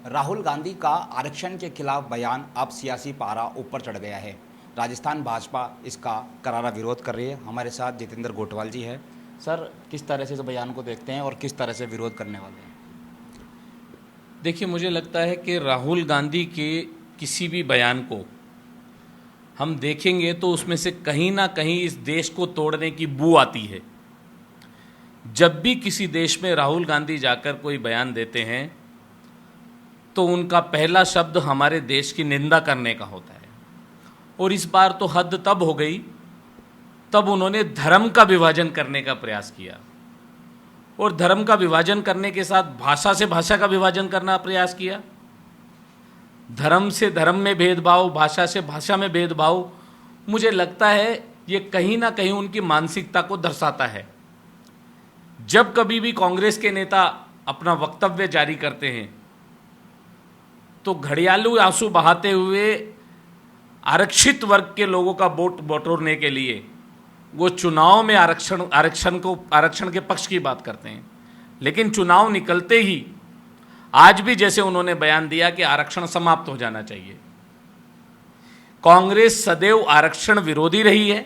राहुल गांधी का आरक्षण के खिलाफ बयान अब सियासी पारा ऊपर चढ़ गया है। राजस्थान भाजपा इसका करारा विरोध कर रही है। हमारे साथ जितेंद्र गोटवाल जी हैं। सर, किस तरह से इस बयान को देखते हैं और किस तरह से विरोध करने वाले हैं? देखिए, मुझे लगता है कि राहुल गांधी के किसी भी बयान को हम देखेंगे तो उसमें से कहीं ना कहीं इस देश को तोड़ने की बू आती है। जब भी किसी देश में राहुल गांधी जाकर कोई बयान देते हैं तो उनका पहला शब्द हमारे देश की निंदा करने का होता है। और इस बार तो हद तब हो गई, तब उन्होंने धर्म का विभाजन करने का प्रयास किया और धर्म का विभाजन करने के साथ भाषा से भाषा का विभाजन करना प्रयास किया। धर्म से धर्म में भेदभाव, भाषा से भाषा में भेदभाव, मुझे लगता है ये कहीं ना कहीं उनकी मानसिकता को दर्शाता है। जब कभी भी कांग्रेस के नेता अपना वक्तव्य जारी करते हैं तो घड़ियालू आंसू बहाते हुए आरक्षित वर्ग के लोगों का वोट बटोरने के लिए वो चुनाव में आरक्षण के पक्ष की बात करते हैं, लेकिन चुनाव निकलते ही आज भी जैसे उन्होंने बयान दिया कि आरक्षण समाप्त हो जाना चाहिए। कांग्रेस सदैव आरक्षण विरोधी रही है।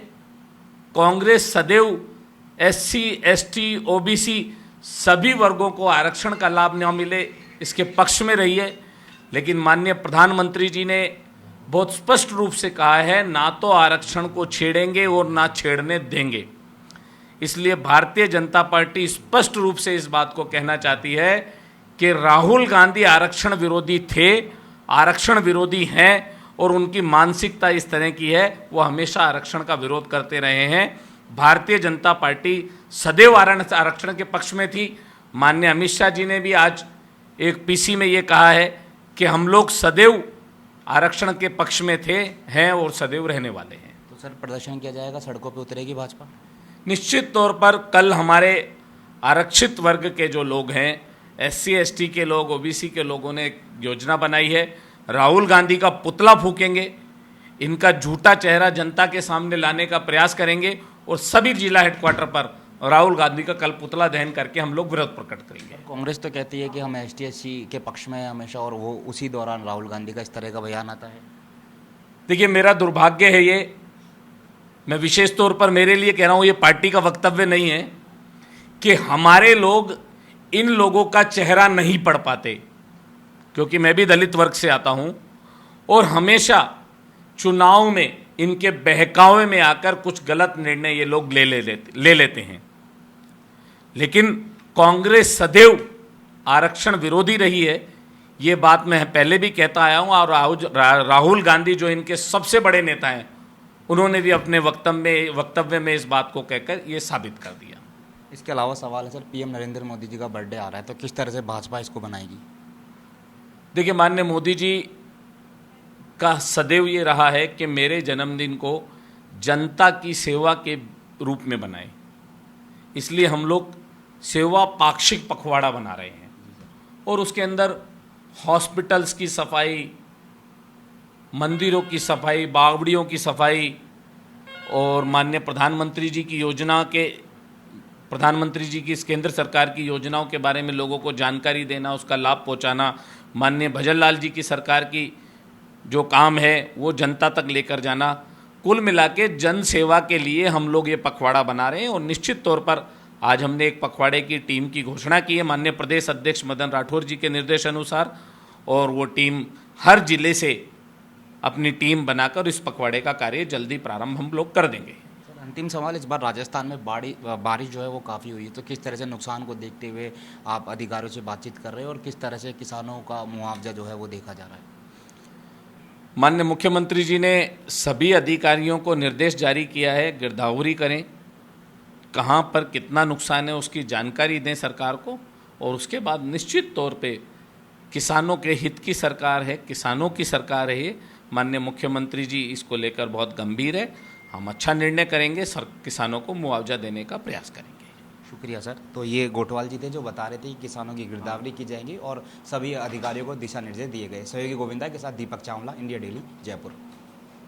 कांग्रेस सदैव SC, ST, OBC सभी वर्गों को आरक्षण का लाभ न मिले इसके पक्ष में रही है। लेकिन माननीय प्रधानमंत्री जी ने बहुत स्पष्ट रूप से कहा है, ना तो आरक्षण को छेड़ेंगे और ना छेड़ने देंगे। इसलिए भारतीय जनता पार्टी स्पष्ट रूप से इस बात को कहना चाहती है कि राहुल गांधी आरक्षण विरोधी थे, आरक्षण विरोधी हैं और उनकी मानसिकता इस तरह की है, वो हमेशा आरक्षण का विरोध करते रहे हैं। भारतीय जनता पार्टी सदैव आरक्षण के पक्ष में थी। माननीय अमित शाह जी ने भी आज एक PC में ये कहा है कि हम लोग सदैव आरक्षण के पक्ष में थे, हैं और सदैव रहने वाले हैं। तो सर, प्रदर्शन किया जाएगा, सड़कों पे उतरेगी भाजपा? निश्चित तौर पर कल हमारे आरक्षित वर्ग के जो लोग हैं, SC, ST के लोग, OBC के लोगों ने एक योजना बनाई है। राहुल गांधी का पुतला फूकेंगे, इनका झूठा चेहरा जनता के सामने लाने का प्रयास करेंगे और सभी जिला हेडक्वार्टर पर राहुल गांधी का कल पुतला दहन करके हम लोग विरोध प्रकट करेंगे। कांग्रेस तो कहती है कि हम ST, SC के पक्ष में हैं हमेशा, और वो उसी दौरान राहुल गांधी का इस तरह का बयान आता है। देखिए, मेरा दुर्भाग्य है ये, मैं विशेष तौर पर मेरे लिए कह रहा हूँ, ये पार्टी का वक्तव्य नहीं है कि हमारे लोग इन लोगों का चेहरा नहीं पढ़ पाते, क्योंकि मैं भी दलित वर्ग से आता हूँ और हमेशा चुनाव में इनके बहकावे में आकर कुछ गलत निर्णय ये लोग ले लेते हैं। लेकिन कांग्रेस सदैव आरक्षण विरोधी रही है, ये बात मैं पहले भी कहता आया हूँ। और राहुल गांधी जो इनके सबसे बड़े नेता हैं, उन्होंने भी अपने वक्तव्य में इस बात को कहकर ये साबित कर दिया। इसके अलावा सवाल है सर, PM नरेंद्र मोदी जी का बर्थडे आ रहा है, तो किस तरह से भाजपा इसको बनाएगी? देखिए, माननीय मोदी जी का सदैव ये रहा है कि मेरे जन्मदिन को जनता की सेवा के रूप में बनाएं। इसलिए हम लोग सेवा पाक्षिक पखवाड़ा बना रहे हैं और उसके अंदर हॉस्पिटल्स की सफाई, मंदिरों की सफाई, बावड़ियों की सफाई और माननीय प्रधानमंत्री जी की इस केंद्र सरकार की योजनाओं के बारे में लोगों को जानकारी देना, उसका लाभ पहुंचाना, माननीय भजन लाल जी की सरकार की जो काम है वो जनता तक लेकर जाना, कुल मिला के जन सेवा के लिए हम लोग ये पखवाड़ा बना रहे हैं। और निश्चित तौर पर आज हमने एक पखवाड़े की टीम की घोषणा की है माननीय प्रदेश अध्यक्ष मदन राठौर जी के निर्देश अनुसार, और वो टीम हर जिले से अपनी टीम बनाकर इस पखवाड़े का कार्य जल्दी प्रारंभ हम लोग कर देंगे। सर, अंतिम सवाल, इस बार राजस्थान में बारिश जो है वो काफ़ी हुई है, तो किस तरह से नुकसान को देखते हुए आप अधिकारियों से बातचीत कर रहे हैं और किस तरह से किसानों का मुआवजा जो है वो देखा जा रहा है? माननीय मुख्यमंत्री जी ने सभी अधिकारियों को निर्देश जारी किया है, गिरदावरी करें, कहाँ पर कितना नुकसान है उसकी जानकारी दें सरकार को, और उसके बाद निश्चित तौर पे किसानों के हित की सरकार है, किसानों की सरकार है ये। माननीय मुख्यमंत्री जी इसको लेकर बहुत गंभीर है, हम अच्छा निर्णय करेंगे, किसानों को मुआवजा देने का प्रयास करेंगे। शुक्रिया सर। तो ये गोटवाल जी थे जो बता रहे थे कि किसानों की गिरदावरी की जाएगी और सभी अधिकारियों को दिशा निर्देश दिए गए। सहयोगी गोविंदा के साथ दीपक चावला, इंडिया डेली, जयपुर।